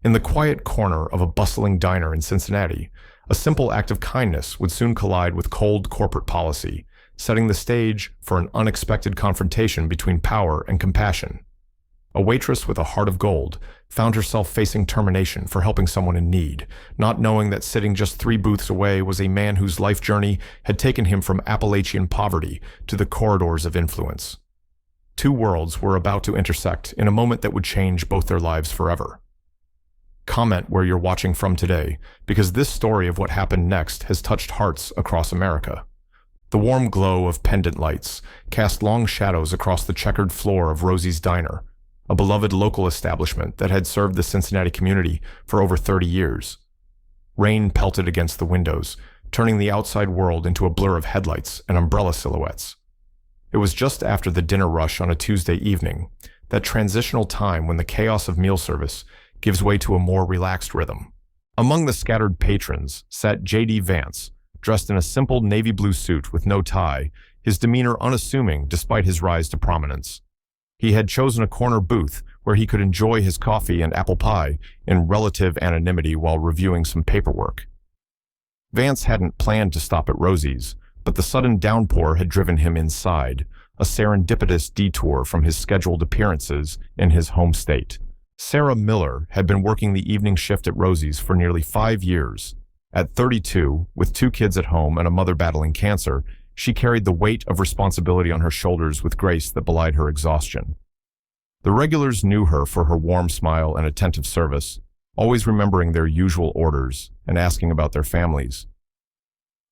In the quiet corner of a bustling diner in Cincinnati, a simple act of kindness would soon collide with cold corporate policy, setting the stage for an unexpected confrontation between power and compassion. A waitress with a heart of gold found herself facing termination for helping someone in need, not knowing that sitting just 3 booths away was a man whose life journey had taken him from Appalachian poverty to the corridors of influence. 2 worlds were about to intersect in a moment that would change both their lives forever. Comment where you're watching from today, because this story of what happened next has touched hearts across America. The warm glow of pendant lights cast long shadows across the checkered floor of Rosie's Diner, a beloved local establishment that had served the Cincinnati community for over 30 years. Rain pelted against the windows, turning the outside world into a blur of headlights and umbrella silhouettes. It was just after the dinner rush on a Tuesday evening, that transitional time when the chaos of meal service gives way to a more relaxed rhythm. Among the scattered patrons sat J.D. Vance, dressed in a simple navy blue suit with no tie, his demeanor unassuming despite his rise to prominence. He had chosen a corner booth where he could enjoy his coffee and apple pie in relative anonymity while reviewing some paperwork. Vance hadn't planned to stop at Rosie's, but the sudden downpour had driven him inside, a serendipitous detour from his scheduled appearances in his home state. Sarah Miller had been working the evening shift at Rosie's for nearly 5 years. At 32, with 2 kids at home and a mother battling cancer, she carried the weight of responsibility on her shoulders with grace that belied her exhaustion. The regulars knew her for her warm smile and attentive service, always remembering their usual orders and asking about their families.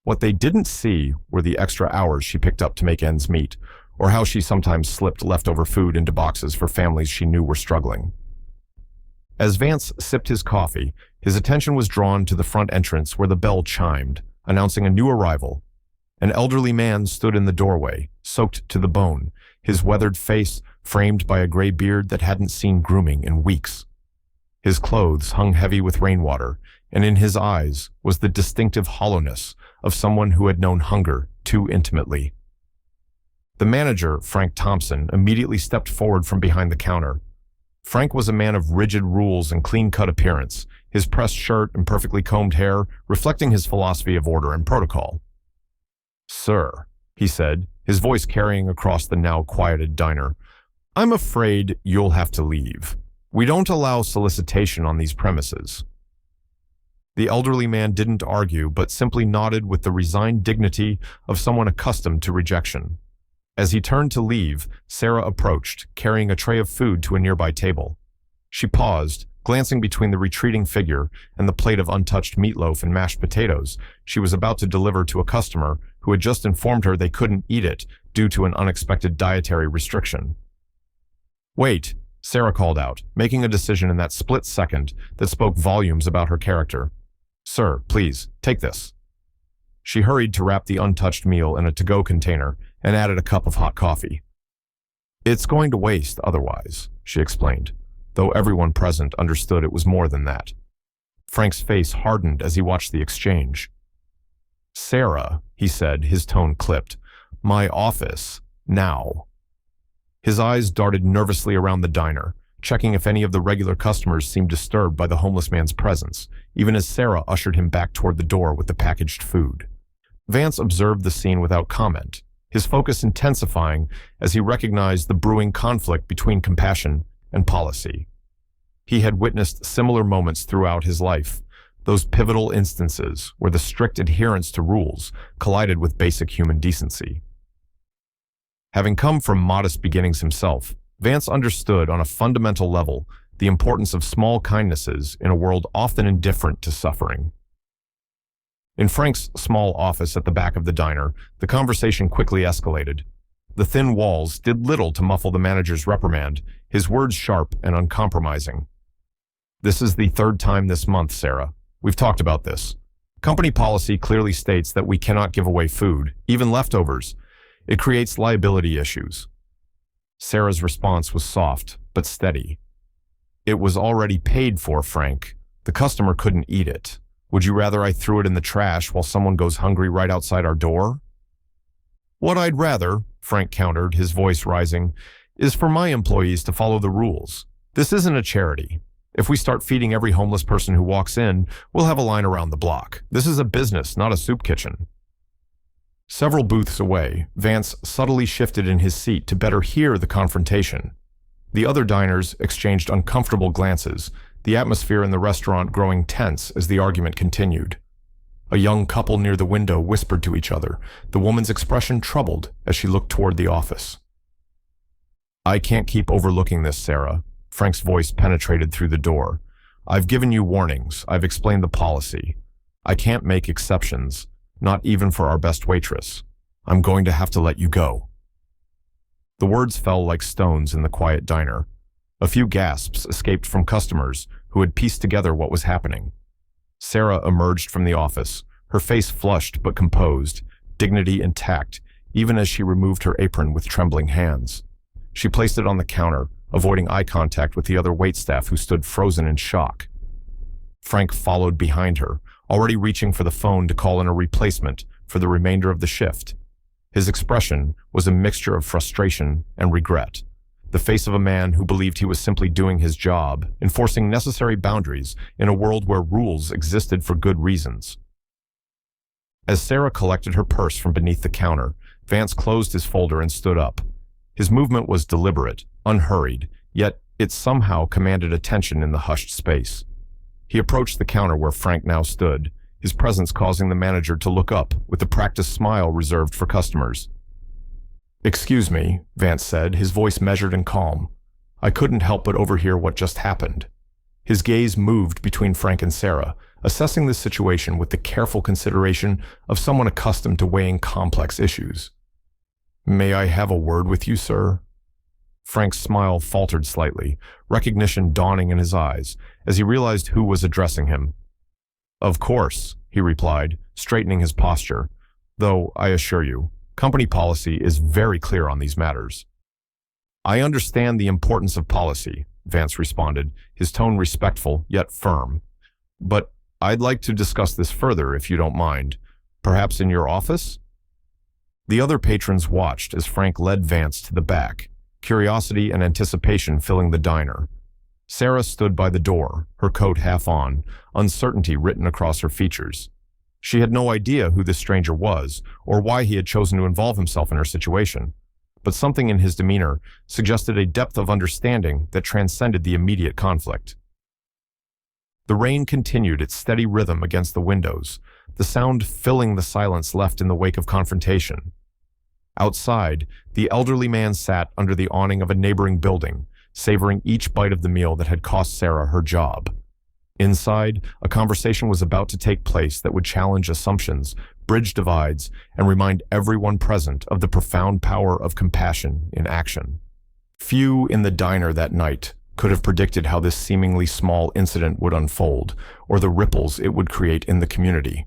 What they didn't see were the extra hours she picked up to make ends meet, or how she sometimes slipped leftover food into boxes for families she knew were struggling. As Vance sipped his coffee, his attention was drawn to the front entrance where the bell chimed, announcing a new arrival. An elderly man stood in the doorway, soaked to the bone, his weathered face framed by a gray beard that hadn't seen grooming in weeks. His clothes hung heavy with rainwater, and in his eyes was the distinctive hollowness of someone who had known hunger too intimately. The manager, Frank Thompson, immediately stepped forward from behind the counter. Frank was a man of rigid rules and clean-cut appearance, his pressed shirt and perfectly combed hair reflecting his philosophy of order and protocol. "Sir," he said, his voice carrying across the now quieted diner, "I'm afraid you'll have to leave. We don't allow solicitation on these premises." The elderly man didn't argue, but simply nodded with the resigned dignity of someone accustomed to rejection. As he turned to leave, Sarah approached, carrying a tray of food to a nearby table. She paused, glancing between the retreating figure and the plate of untouched meatloaf and mashed potatoes she was about to deliver to a customer who had just informed her they couldn't eat it due to an unexpected dietary restriction. "Wait," Sarah called out, making a decision in that split second that spoke volumes about her character. "Sir, please, take this." She hurried to wrap the untouched meal in a to-go container and added a cup of hot coffee. "It's going to waste otherwise," she explained, though everyone present understood it was more than that. Frank's face hardened as he watched the exchange. "Sarah," he said, his tone clipped, "my office, now." His eyes darted nervously around the diner, checking if any of the regular customers seemed disturbed by the homeless man's presence, even as Sarah ushered him back toward the door with the packaged food. Vance observed the scene without comment, his focus intensifying as he recognized the brewing conflict between compassion and policy. He had witnessed similar moments throughout his life, those pivotal instances where the strict adherence to rules collided with basic human decency. Having come from modest beginnings himself, Vance understood on a fundamental level the importance of small kindnesses in a world often indifferent to suffering. In Frank's small office at the back of the diner, the conversation quickly escalated. The thin walls did little to muffle the manager's reprimand, his words sharp and uncompromising. "This is the 3rd time this month, Sarah. We've talked about this. Company policy clearly states that we cannot give away food, even leftovers. It creates liability issues." Sarah's response was soft, but steady. "It was already paid for, Frank. The customer couldn't eat it. Would you rather I threw it in the trash while someone goes hungry right outside our door?" "What I'd rather," Frank countered, his voice rising, "is for my employees to follow the rules. This isn't a charity. If we start feeding every homeless person who walks in, we'll have a line around the block. This is a business, not a soup kitchen. Several booths away, Vance subtly shifted in his seat to better hear the confrontation. The other diners exchanged uncomfortable glances, the atmosphere in the restaurant growing tense as the argument continued. A young couple near the window whispered to each other, the woman's expression troubled as she looked toward the office. "I can't keep overlooking this, Sarah." Frank's voice penetrated through the door. "I've given you warnings. I've explained the policy. I can't make exceptions, not even for our best waitress. I'm going to have to let you go." The words fell like stones in the quiet diner. A few gasps escaped from customers who had pieced together what was happening. Sarah emerged from the office, her face flushed but composed, dignity intact, even as she removed her apron with trembling hands. She placed it on the counter, avoiding eye contact with the other waitstaff who stood frozen in shock. Frank followed behind her, already reaching for the phone to call in a replacement for the remainder of the shift. His expression was a mixture of frustration and regret, the face of a man who believed he was simply doing his job, enforcing necessary boundaries in a world where rules existed for good reasons. As Sarah collected her purse from beneath the counter, Vance closed his folder and stood up. His movement was deliberate, unhurried, yet it somehow commanded attention in the hushed space. He approached the counter where Frank now stood, his presence causing the manager to look up with the practiced smile reserved for customers. "Excuse me," Vance said, his voice measured and calm. "I couldn't help but overhear what just happened." His gaze moved between Frank and Sarah, assessing the situation with the careful consideration of someone accustomed to weighing complex issues. "May I have a word with you, sir?" Frank's smile faltered slightly, recognition dawning in his eyes as he realized who was addressing him. "Of course," he replied, straightening his posture, "though I assure you, company policy is very clear on these matters." "I understand the importance of policy," Vance responded, his tone respectful yet firm. "But I'd like to discuss this further if you don't mind. Perhaps in your office?" The other patrons watched as Frank led Vance to the back, curiosity and anticipation filling the diner. Sarah stood by the door, her coat half on, uncertainty written across her features. She had no idea who this stranger was or why he had chosen to involve himself in her situation, but something in his demeanor suggested a depth of understanding that transcended the immediate conflict. The rain continued its steady rhythm against the windows, the sound filling the silence left in the wake of confrontation. Outside, the elderly man sat under the awning of a neighboring building, savoring each bite of the meal that had cost Sarah her job. Inside, a conversation was about to take place that would challenge assumptions, bridge divides, and remind everyone present of the profound power of compassion in action. Few in the diner that night could have predicted how this seemingly small incident would unfold, or the ripples it would create in the community.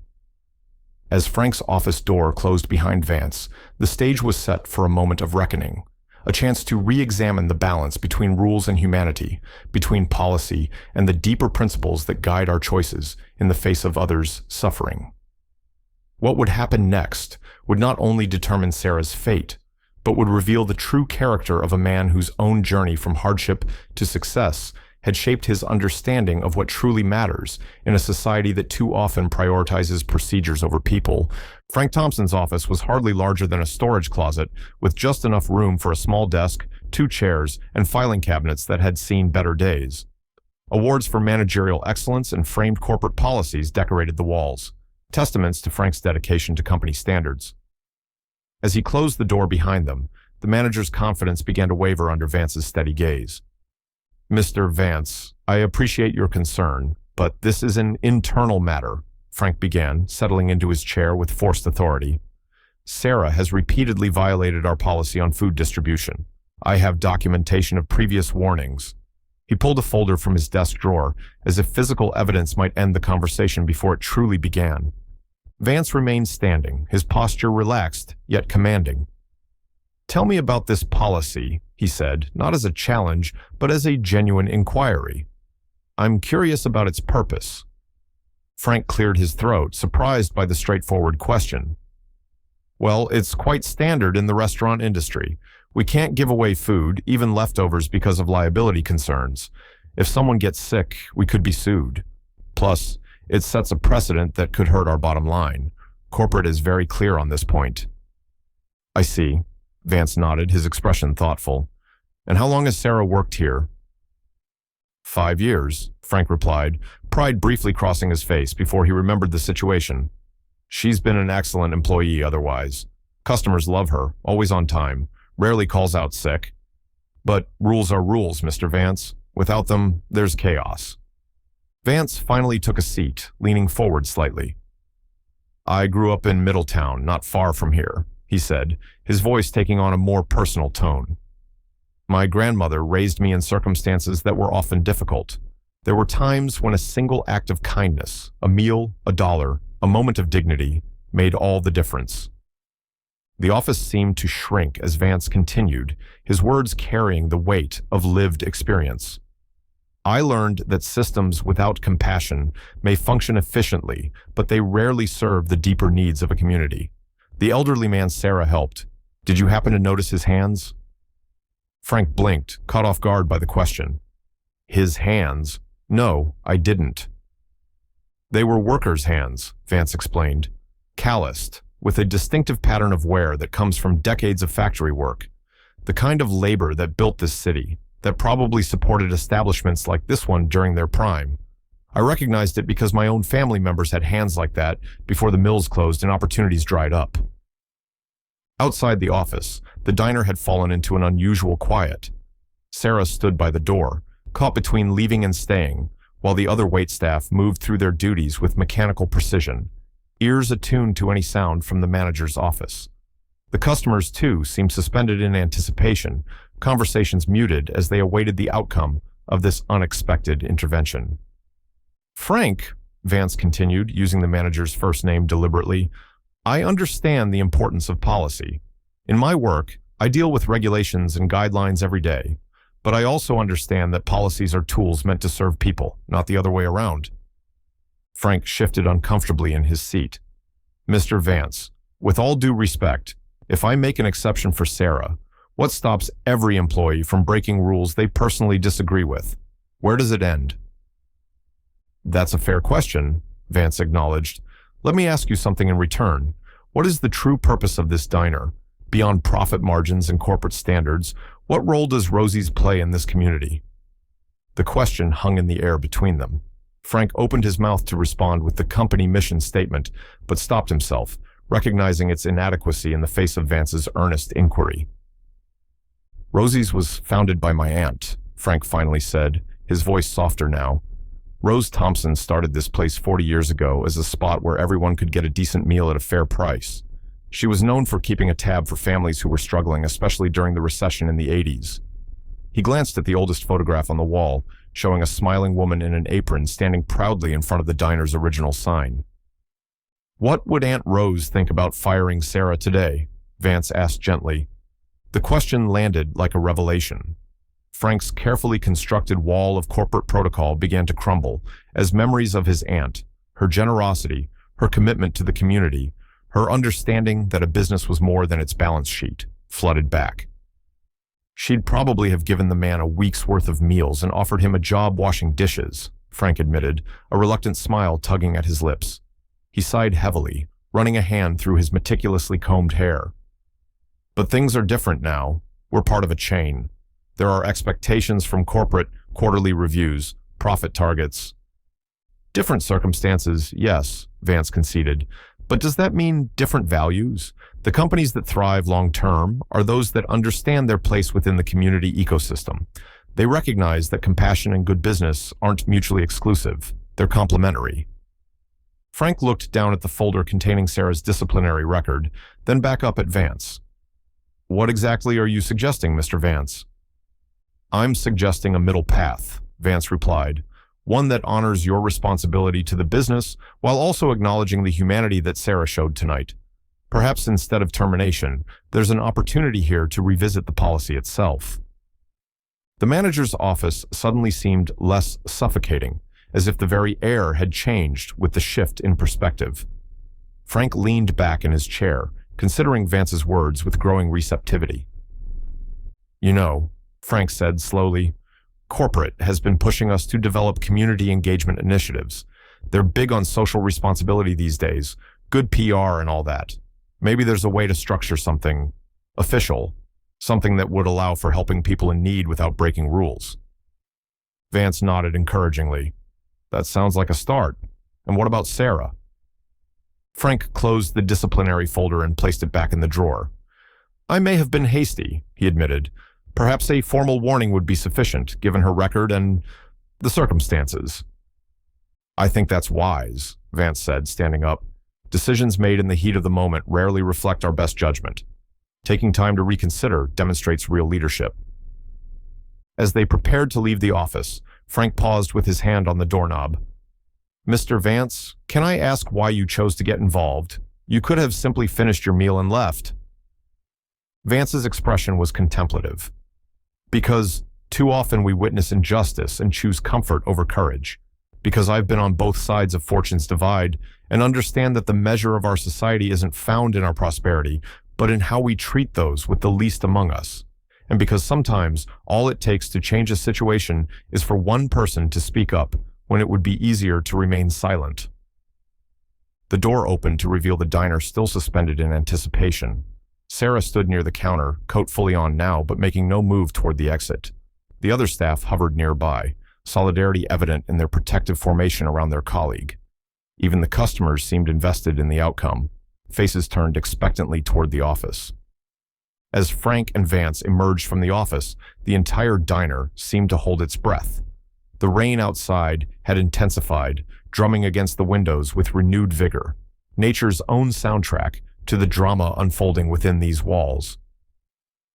As Frank's office door closed behind Vance, the stage was set for a moment of reckoning, a chance to re-examine the balance between rules and humanity, between policy and the deeper principles that guide our choices in the face of others' suffering. What would happen next would not only determine Sarah's fate, but would reveal the true character of a man whose own journey from hardship to success had shaped his understanding of what truly matters in a society that too often prioritizes procedures over people. Frank Thompson's office was hardly larger than a storage closet, with just enough room for a small desk, 2 chairs, and filing cabinets that had seen better days. Awards for managerial excellence and framed corporate policies decorated the walls, testaments to Frank's dedication to company standards. As he closed the door behind them, the manager's confidence began to waver under Vance's steady gaze. "Mr. Vance, I appreciate your concern, but this is an internal matter," Frank began, settling into his chair with forced authority. "Sarah has repeatedly violated our policy on food distribution. I have documentation of previous warnings." He pulled a folder from his desk drawer, as if physical evidence might end the conversation before it truly began. Vance remained standing, his posture relaxed, yet commanding. "Tell me about this policy," he said, not as a challenge, but as a genuine inquiry. "I'm curious about its purpose." Frank cleared his throat, surprised by the straightforward question. "Well, it's quite standard in the restaurant industry. We can't give away food, even leftovers, because of liability concerns. If someone gets sick, we could be sued. Plus, it sets a precedent that could hurt our bottom line. Corporate is very clear on this point. I see. Vance nodded, his expression thoughtful. And how long has Sarah worked here? 5 years, Frank replied, pride briefly crossing his face before he remembered the situation. She's been an excellent employee otherwise. Customers love her, always on time, rarely calls out sick. But rules are rules, Mr. Vance. Without them, there's chaos. Vance finally took a seat, leaning forward slightly. I grew up in Middletown, not far from here, he said, his voice taking on a more personal tone. My grandmother raised me in circumstances that were often difficult. There were times when a single act of kindness, a meal, a dollar, a moment of dignity, made all the difference. The office seemed to shrink as Vance continued, his words carrying the weight of lived experience. I learned that systems without compassion may function efficiently, but they rarely serve the deeper needs of a community. The elderly man Sarah helped. Did you happen to notice his hands? Frank blinked, caught off guard by the question. His hands? No, I didn't. They were workers' hands, Vance explained. Calloused, with a distinctive pattern of wear that comes from decades of factory work. The kind of labor that built this city, that probably supported establishments like this one during their prime. I recognized it because my own family members had hands like that before the mills closed and opportunities dried up. Outside the office, the diner had fallen into an unusual quiet. Sarah stood by the door, caught between leaving and staying, while the other waitstaff moved through their duties with mechanical precision, ears attuned to any sound from the manager's office. The customers, too, seemed suspended in anticipation, conversations muted as they awaited the outcome of this unexpected intervention. Frank, Vance continued, using the manager's first name deliberately, I understand the importance of policy. In my work, I deal with regulations and guidelines every day, but I also understand that policies are tools meant to serve people, not the other way around. Frank shifted uncomfortably in his seat. Mr. Vance, with all due respect, if I make an exception for Sarah, what stops every employee from breaking rules they personally disagree with? Where does it end? That's a fair question, Vance acknowledged. Let me ask you something in return. What is the true purpose of this diner? Beyond profit margins and corporate standards, what role does Rosie's play in this community? The question hung in the air between them. Frank opened his mouth to respond with the company mission statement, but stopped himself, recognizing its inadequacy in the face of Vance's earnest inquiry. Rosie's was founded by my aunt, Frank finally said, his voice softer now. Rose Thompson started this place 40 years ago as a spot where everyone could get a decent meal at a fair price. She was known for keeping a tab for families who were struggling, especially during the recession in the 80s. He glanced at the oldest photograph on the wall, showing a smiling woman in an apron standing proudly in front of the diner's original sign. What would Aunt Rose think about firing Sarah today? Vance asked gently. The question landed like a revelation. Frank's carefully constructed wall of corporate protocol began to crumble as memories of his aunt, her generosity, her commitment to the community, her understanding that a business was more than its balance sheet, flooded back. She'd probably have given the man a week's worth of meals and offered him a job washing dishes, Frank admitted, a reluctant smile tugging at his lips. He sighed heavily, running a hand through his meticulously combed hair. But things are different now. We're part of a chain. There are expectations from corporate, quarterly reviews, profit targets. Different circumstances, yes, Vance conceded. But does that mean different values? The companies that thrive long-term are those that understand their place within the community ecosystem. They recognize that compassion and good business aren't mutually exclusive. They're complementary. Frank looked down at the folder containing Sarah's disciplinary record, then back up at Vance. What exactly are you suggesting, Mr. Vance? I'm suggesting a middle path, Vance replied, one that honors your responsibility to the business while also acknowledging the humanity that Sarah showed tonight. Perhaps instead of termination, there's an opportunity here to revisit the policy itself. The manager's office suddenly seemed less suffocating, as if the very air had changed with the shift in perspective. Frank leaned back in his chair, considering Vance's words with growing receptivity. You know, Frank said slowly, Corporate has been pushing us to develop community engagement initiatives. They're big on social responsibility these days, good PR and all that. Maybe there's a way to structure something official, something that would allow for helping people in need without breaking rules. Vance nodded encouragingly. That sounds like a start. And what about Sarah? Frank closed the disciplinary folder and placed it back in the drawer. I may have been hasty, he admitted. Perhaps a formal warning would be sufficient, given her record and the circumstances. I think that's wise, Vance said, standing up. Decisions made in the heat of the moment rarely reflect our best judgment. Taking time to reconsider demonstrates real leadership. As they prepared to leave the office, Frank paused with his hand on the doorknob. Mr. Vance, can I ask why you chose to get involved? You could have simply finished your meal and left. Vance's expression was contemplative. Because too often we witness injustice and choose comfort over courage. Because I've been on both sides of fortune's divide and understand that the measure of our society isn't found in our prosperity, but in how we treat those with the least among us. And because sometimes all it takes to change a situation is for one person to speak up when it would be easier to remain silent. The door opened to reveal the diner still suspended in anticipation. Sarah stood near the counter, coat fully on now, but making no move toward the exit. The other staff hovered nearby, solidarity evident in their protective formation around their colleague. Even the customers seemed invested in the outcome, faces turned expectantly toward the office. As Frank and Vance emerged from the office, the entire diner seemed to hold its breath. The rain outside had intensified, drumming against the windows with renewed vigor, nature's own soundtrack to the drama unfolding within these walls.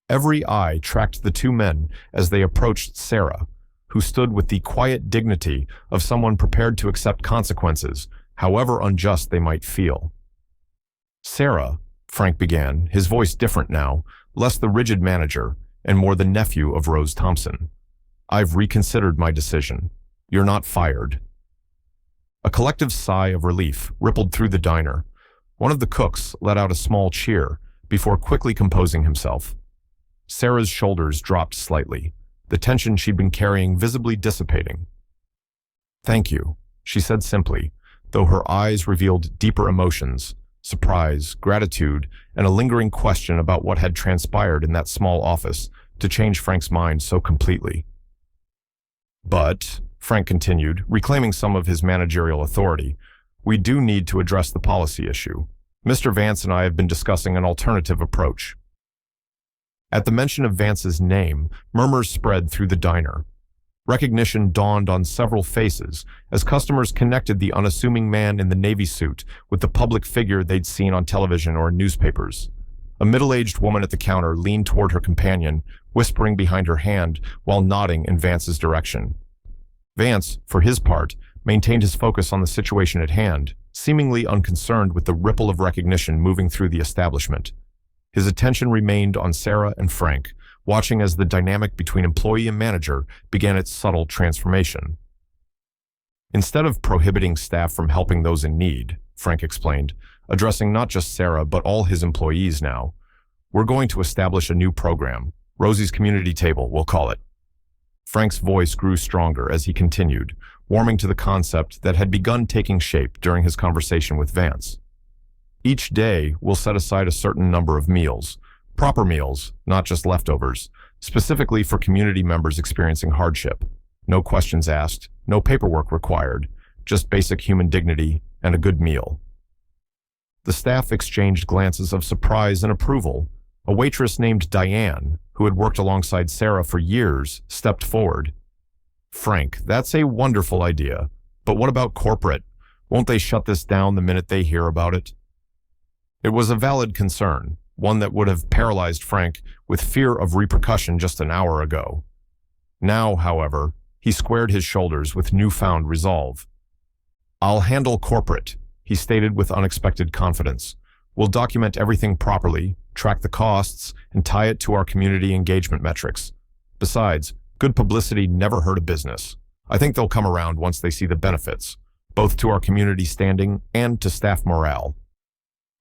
Every eye tracked the two men as they approached Sarah, who stood with the quiet dignity of someone prepared to accept consequences, however unjust they might feel. Sarah, Frank began, his voice different now, less the rigid manager and more the nephew of Rose Thompson. I've reconsidered my decision. You're not fired. A collective sigh of relief rippled through the diner. One of the cooks let out a small cheer before quickly composing himself. Sarah's shoulders dropped slightly, the tension she'd been carrying visibly dissipating. Thank you, she said simply, though her eyes revealed deeper emotions, surprise, gratitude, and a lingering question about what had transpired in that small office to change Frank's mind so completely. But, Frank continued, reclaiming some of his managerial authority, we do need to address the policy issue. Mr. Vance and I have been discussing an alternative approach. At the mention of Vance's name, murmurs spread through the diner. Recognition dawned on several faces as customers connected the unassuming man in the navy suit with the public figure they'd seen on television or in newspapers. A middle-aged woman at the counter leaned toward her companion, whispering behind her hand while nodding in Vance's direction. Vance, for his part, maintained his focus on the situation at hand, seemingly unconcerned with the ripple of recognition moving through the establishment. His attention remained on Sarah and Frank, watching as the dynamic between employee and manager began its subtle transformation. Instead of prohibiting staff from helping those in need, Frank explained, addressing not just Sarah but all his employees now, we're going to establish a new program, Rosie's Community Table, we'll call it. Frank's voice grew stronger as he continued, warming to the concept that had begun taking shape during his conversation with Vance. Each day, we'll set aside a certain number of meals, proper meals, not just leftovers, specifically for community members experiencing hardship. No questions asked, no paperwork required, just basic human dignity and a good meal. The staff exchanged glances of surprise and approval. A waitress named Diane, who had worked alongside Sarah for years, stepped forward. Frank, that's a wonderful idea. But what about corporate? Won't they shut this down the minute they hear about it? It was a valid concern, one that would have paralyzed Frank with fear of repercussion just an hour ago. Now, however, he squared his shoulders with newfound resolve. I'll handle corporate, he stated with unexpected confidence. We'll document everything properly, track the costs, and tie it to our community engagement metrics. Besides, good publicity never hurt a business. I think they'll come around once they see the benefits, both to our community standing and to staff morale.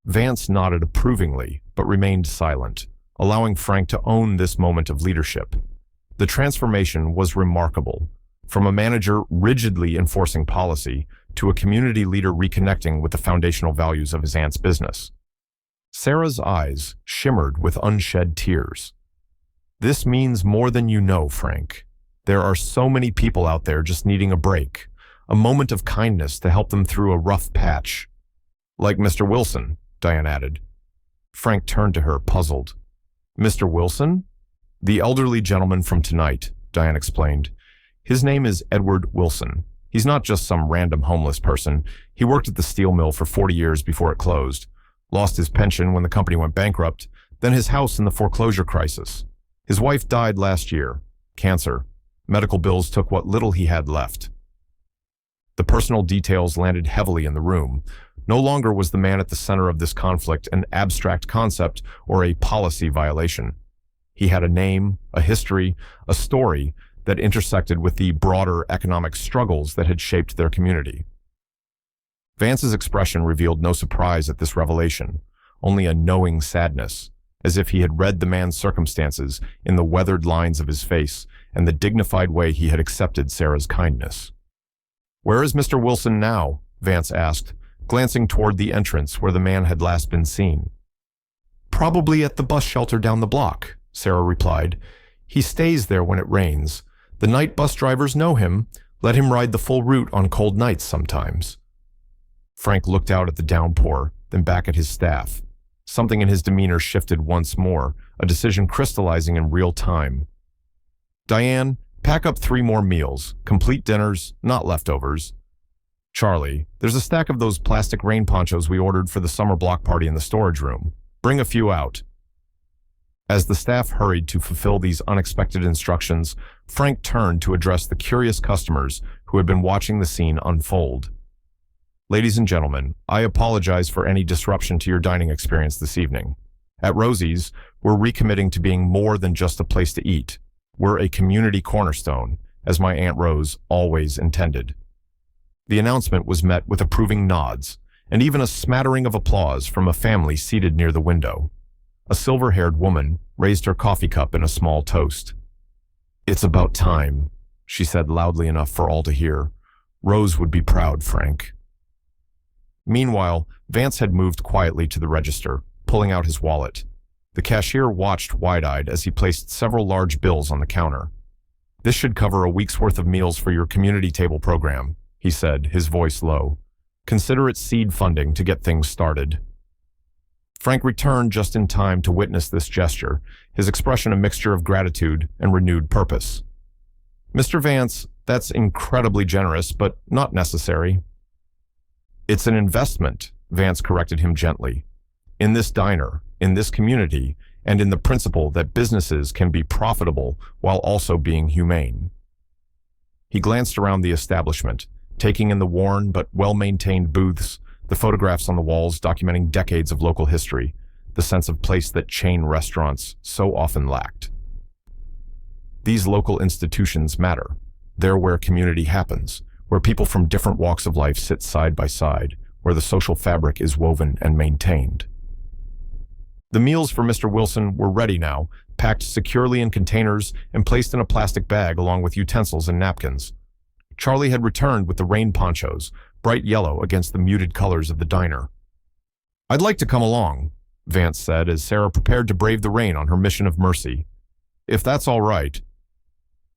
Vance nodded approvingly, but remained silent, allowing Frank to own this moment of leadership. The transformation was remarkable, from a manager rigidly enforcing policy to a community leader reconnecting with the foundational values of his aunt's business. Sarah's eyes shimmered with unshed tears. "This means more than you know, Frank. There are so many people out there just needing a break, a moment of kindness to help them through a rough patch." "Like Mr. Wilson," Diane added. Frank turned to her, puzzled. "Mr. Wilson?" "The elderly gentleman from tonight," Diane explained. "His name is Edward Wilson. He's not just some random homeless person. He worked at the steel mill for 40 years before it closed, lost his pension when the company went bankrupt, then his house in the foreclosure crisis. His wife died last year, cancer. Medical bills took what little he had left." The personal details landed heavily in the room. No longer was the man at the center of this conflict an abstract concept or a policy violation. He had a name, a history, a story that intersected with the broader economic struggles that had shaped their community. Vance's expression revealed no surprise at this revelation, only a knowing sadness, as if he had read the man's circumstances in the weathered lines of his face and the dignified way he had accepted Sarah's kindness. "Where is Mr. Wilson now?" Vance asked, glancing toward the entrance where the man had last been seen. "Probably at the bus shelter down the block," Sarah replied. "He stays there when it rains. The night bus drivers know him, let him ride the full route on cold nights sometimes." Frank looked out at the downpour, then back at his staff. Something in his demeanor shifted once more, a decision crystallizing in real time. "Diane, pack up 3 more meals, complete dinners, not leftovers. Charlie, there's a stack of those plastic rain ponchos we ordered for the summer block party in the storage room. Bring a few out." As the staff hurried to fulfill these unexpected instructions, Frank turned to address the curious customers who had been watching the scene unfold. "Ladies and gentlemen, I apologize for any disruption to your dining experience this evening. At Rosie's, we're recommitting to being more than just a place to eat. We're a community cornerstone, as my Aunt Rose always intended." The announcement was met with approving nods, and even a smattering of applause from a family seated near the window. A silver-haired woman raised her coffee cup in a small toast. "It's about time," she said loudly enough for all to hear. "Rose would be proud, Frank." Meanwhile, Vance had moved quietly to the register, pulling out his wallet. The cashier watched wide-eyed as he placed several large bills on the counter. "This should cover a week's worth of meals for your community table program," he said, his voice low. "Consider it seed funding to get things started." Frank returned just in time to witness this gesture, his expression a mixture of gratitude and renewed purpose. "Mr. Vance, that's incredibly generous, but not necessary." "It's an investment," Vance corrected him gently. "In this diner, in this community, and in the principle that businesses can be profitable while also being humane." He glanced around the establishment, taking in the worn but well-maintained booths, the photographs on the walls documenting decades of local history, the sense of place that chain restaurants so often lacked. These local institutions matter. They're where community happens, where people from different walks of life sit side by side, where the social fabric is woven and maintained. The meals for Mr. Wilson were ready now, packed securely in containers and placed in a plastic bag along with utensils and napkins. Charlie had returned with the rain ponchos, bright yellow against the muted colors of the diner. "I'd like to come along," Vance said as Sarah prepared to brave the rain on her mission of mercy. "If that's all right."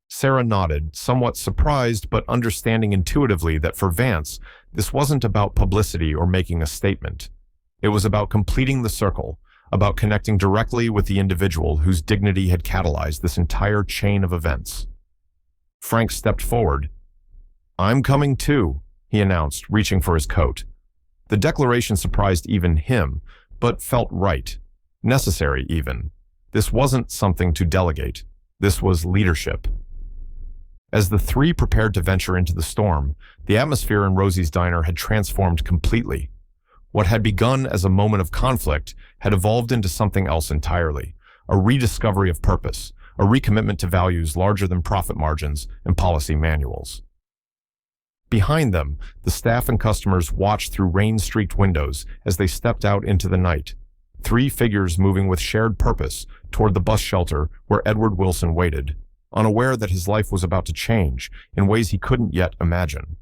Sarah nodded, somewhat surprised but understanding intuitively that for Vance, this wasn't about publicity or making a statement. It was about completing the circle, about connecting directly with the individual whose dignity had catalyzed this entire chain of events. Frank stepped forward. "I'm coming too," he announced, reaching for his coat. The declaration surprised even him, but felt right, necessary even. This wasn't something to delegate. This was leadership. As the 3 prepared to venture into the storm, the atmosphere in Rosie's diner had transformed completely. What had begun as a moment of conflict had evolved into something else entirely, a rediscovery of purpose, a recommitment to values larger than profit margins and policy manuals. Behind them, the staff and customers watched through rain-streaked windows as they stepped out into the night, 3 figures moving with shared purpose toward the bus shelter where Edward Wilson waited, unaware that his life was about to change in ways he couldn't yet imagine.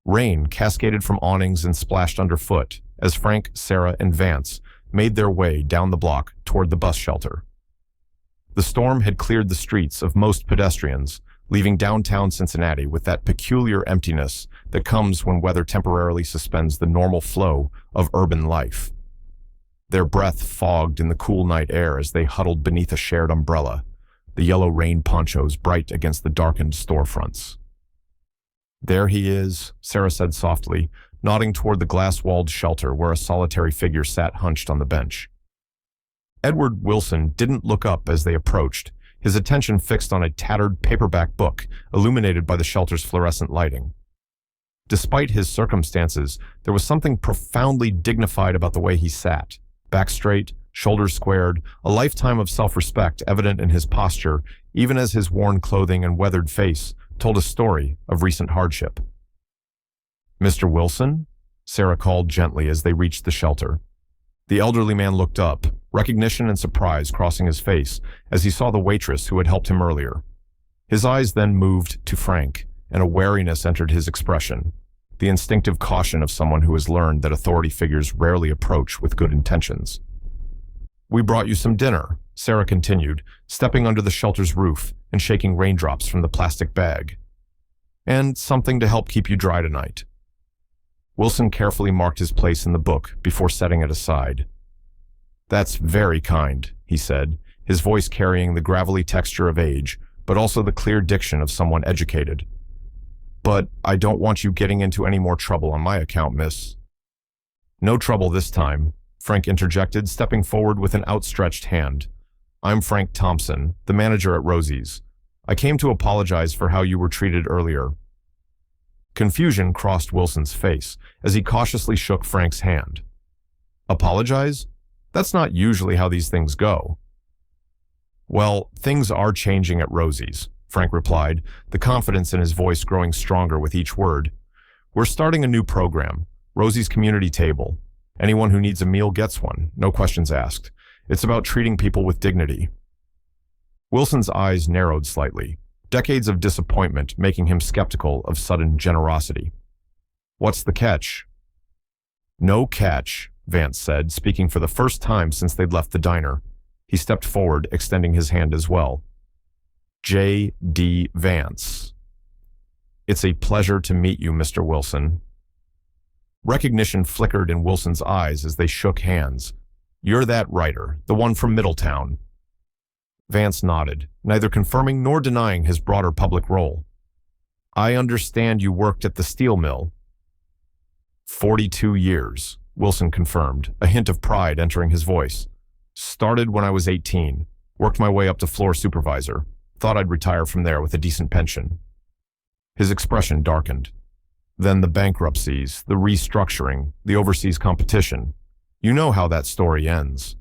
Rain cascaded from awnings and splashed underfoot as Frank, Sarah, and Vance made their way down the block toward the bus shelter. The storm had cleared the streets of most pedestrians, leaving downtown Cincinnati with that peculiar emptiness that comes when weather temporarily suspends the normal flow of urban life. Their breath fogged in the cool night air as they huddled beneath a shared umbrella, the yellow rain ponchos bright against the darkened storefronts. "There he is," Sarah said softly, nodding toward the glass-walled shelter where a solitary figure sat hunched on the bench. Edward Wilson didn't look up as they approached, his attention fixed on a tattered paperback book illuminated by the shelter's fluorescent lighting. Despite his circumstances, there was something profoundly dignified about the way he sat, back straight, shoulders squared, a lifetime of self-respect evident in his posture, even as his worn clothing and weathered face told a story of recent hardship. "Mr. Wilson?" Sarah called gently as they reached the shelter. The elderly man looked up, recognition and surprise crossing his face as he saw the waitress who had helped him earlier. His eyes then moved to Frank, and a wariness entered his expression, the instinctive caution of someone who has learned that authority figures rarely approach with good intentions. "We brought you some dinner," Sarah continued, stepping under the shelter's roof and shaking raindrops from the plastic bag. "And something to help keep you dry tonight." Wilson carefully marked his place in the book before setting it aside. "That's very kind," he said, his voice carrying the gravelly texture of age, but also the clear diction of someone educated. "But I don't want you getting into any more trouble on my account, miss." "No trouble this time," Frank interjected, stepping forward with an outstretched hand. "I'm Frank Thompson, the manager at Rosie's. I came to apologize for how you were treated earlier." Confusion crossed Wilson's face as he cautiously shook Frank's hand. "Apologize? That's not usually how these things go." "Well, things are changing at Rosie's," Frank replied, the confidence in his voice growing stronger with each word. "We're starting a new program, Rosie's Community Table. Anyone who needs a meal gets one, no questions asked. It's about treating people with dignity." Wilson's eyes narrowed slightly, decades of disappointment making him skeptical of sudden generosity. "What's the catch?" "No catch," Vance said, speaking for the first time since they'd left the diner. He stepped forward, extending his hand as well. "J.D. Vance." "It's a pleasure to meet you, Mr. Wilson." Recognition flickered in Wilson's eyes as they shook hands. "You're that writer, the one from Middletown." Vance nodded, neither confirming nor denying his broader public role. "I understand you worked at the steel mill." 42 years, Wilson confirmed, a hint of pride entering his voice. "Started when I was 18, worked my way up to floor supervisor. Thought I'd retire from there with a decent pension." His expression darkened. "Then the bankruptcies, the restructuring, the overseas competition. You know how that story ends."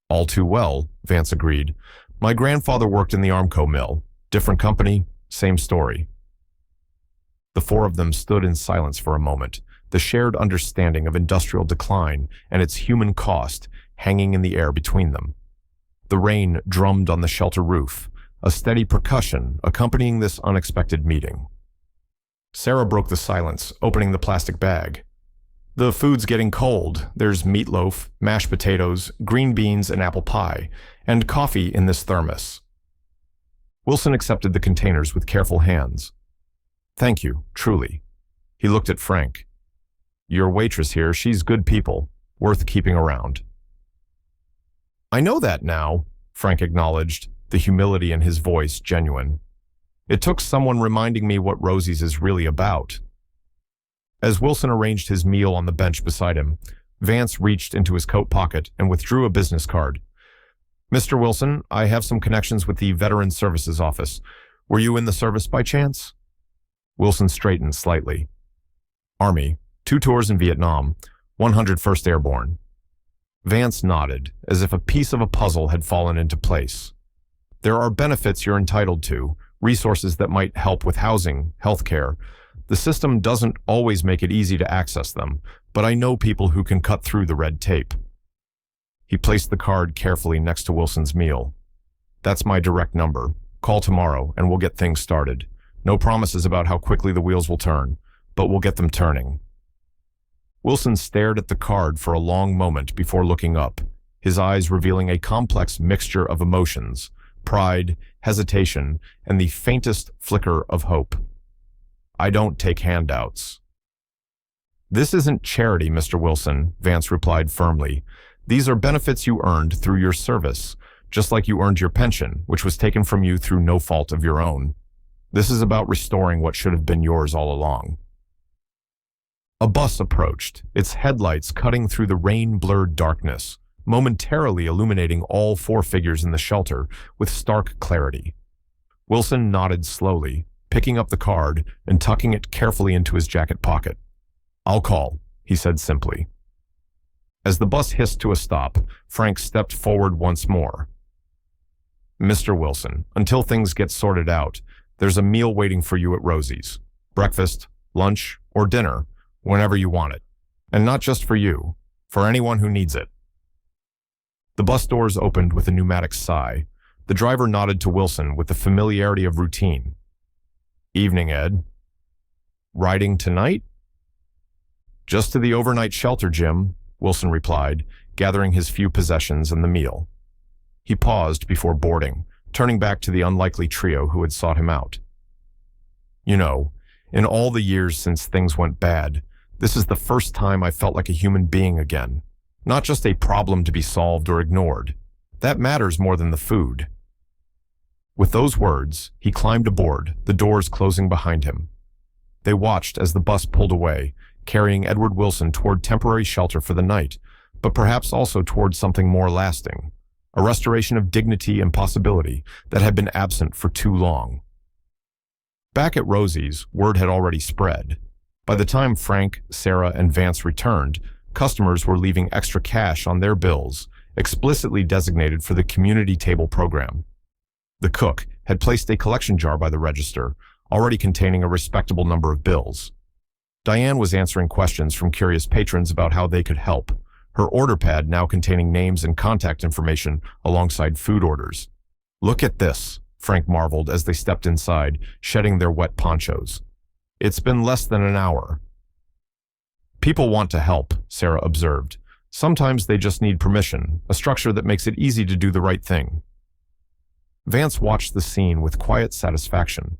"All too well," Vance agreed. "My grandfather worked in the Armco mill. Different company, same story." The four of them stood in silence for a moment, the shared understanding of industrial decline and its human cost hanging in the air between them. The rain drummed on the shelter roof, a steady percussion accompanying this unexpected meeting. Sarah broke the silence, opening the plastic bag. "The food's getting cold. There's meatloaf, mashed potatoes, green beans, and apple pie, and coffee in this thermos." Wilson accepted the containers with careful hands. "Thank you, truly." He looked at Frank. "Your waitress here, she's good people, worth keeping around." "I know that now," Frank acknowledged, the humility in his voice genuine. "It took someone reminding me what Rosie's is really about." As Wilson arranged his meal on the bench beside him, Vance reached into his coat pocket and withdrew a business card. "Mr. Wilson, I have some connections with the Veteran Services Office. Were you in the service by chance?" Wilson straightened slightly. "Army, 2 tours in Vietnam, 101st Airborne." Vance nodded, as if a piece of a puzzle had fallen into place. "There are benefits you're entitled to, resources that might help with housing, healthcare. The system doesn't always make it easy to access them, but I know people who can cut through the red tape." He placed the card carefully next to Wilson's meal. "That's my direct number. Call tomorrow and we'll get things started. No promises about how quickly the wheels will turn, but we'll get them turning." Wilson stared at the card for a long moment before looking up, his eyes revealing a complex mixture of emotions: pride, hesitation, and the faintest flicker of hope. "I don't take handouts." "This isn't charity, Mr. Wilson," Vance replied firmly. "These are benefits you earned through your service, just like you earned your pension, which was taken from you through no fault of your own. This is about restoring what should have been yours all along." A bus approached, its headlights cutting through the rain-blurred darkness, momentarily illuminating all four figures in the shelter with stark clarity. Wilson nodded slowly, picking up the card and tucking it carefully into his jacket pocket. "I'll call," he said simply. As the bus hissed to a stop, Frank stepped forward once more. "Mr. Wilson, until things get sorted out, there's a meal waiting for you at Rosie's. Breakfast, lunch, or dinner, whenever you want it. And not just for you, for anyone who needs it." The bus doors opened with a pneumatic sigh. The driver nodded to Wilson with the familiarity of routine. "Evening, Ed. Riding tonight?" "Just to the overnight shelter, Jim," Wilson replied, gathering his few possessions and the meal. He paused before boarding, turning back to the unlikely trio who had sought him out. "You know, in all the years since things went bad, this is the first time I felt like a human being again. Not just a problem to be solved or ignored. That matters more than the food." With those words, he climbed aboard, the doors closing behind him. They watched as the bus pulled away, carrying Edward Wilson toward temporary shelter for the night, but perhaps also toward something more lasting, a restoration of dignity and possibility that had been absent for too long. Back at Rosie's, word had already spread. By the time Frank, Sarah, and Vance returned, customers were leaving extra cash on their bills, explicitly designated for the community table program. The cook had placed a collection jar by the register, already containing a respectable number of bills. Diane was answering questions from curious patrons about how they could help, her order pad now containing names and contact information alongside food orders. "Look at this," Frank marveled as they stepped inside, shedding their wet ponchos. "It's been less than an hour." "People want to help," Sarah observed. "Sometimes they just need permission, a structure that makes it easy to do the right thing." Vance watched the scene with quiet satisfaction.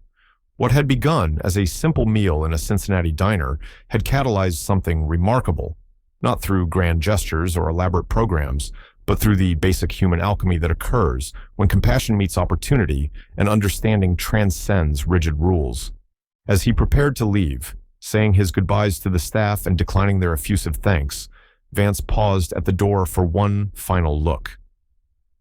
What had begun as a simple meal in a Cincinnati diner had catalyzed something remarkable, not through grand gestures or elaborate programs, but through the basic human alchemy that occurs when compassion meets opportunity and understanding transcends rigid rules. As he prepared to leave, saying his goodbyes to the staff and declining their effusive thanks, Vance paused at the door for one final look.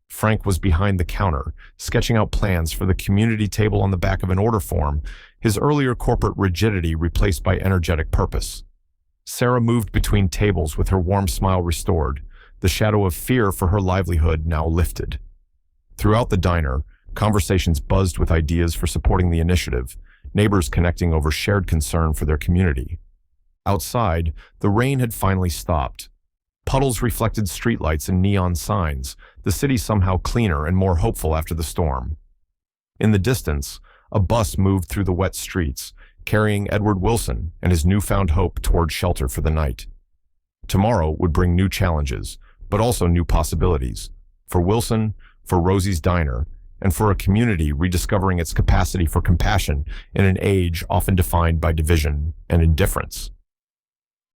Frank was behind the counter, sketching out plans for the community table on the back of an order form, his earlier corporate rigidity replaced by energetic purpose. Sarah moved between tables with her warm smile restored, the shadow of fear for her livelihood now lifted. Throughout the diner, conversations buzzed with ideas for supporting the initiative, neighbors connecting over shared concern for their community. Outside, the rain had finally stopped. Puddles reflected streetlights and neon signs, the city somehow cleaner and more hopeful after the storm. In the distance, a bus moved through the wet streets, carrying Edward Wilson and his newfound hope toward shelter for the night. Tomorrow would bring new challenges, but also new possibilities. For Wilson, for Rosie's Diner, and for a community rediscovering its capacity for compassion in an age often defined by division and indifference.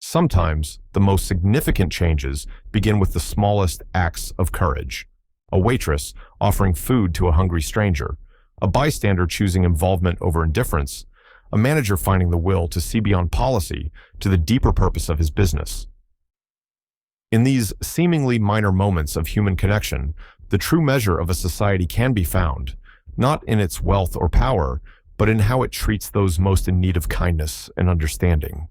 Sometimes, the most significant changes begin with the smallest acts of courage. A waitress offering food to a hungry stranger, a bystander choosing involvement over indifference, a manager finding the will to see beyond policy to the deeper purpose of his business. In these seemingly minor moments of human connection, the true measure of a society can be found, not in its wealth or power, but in how it treats those most in need of kindness and understanding.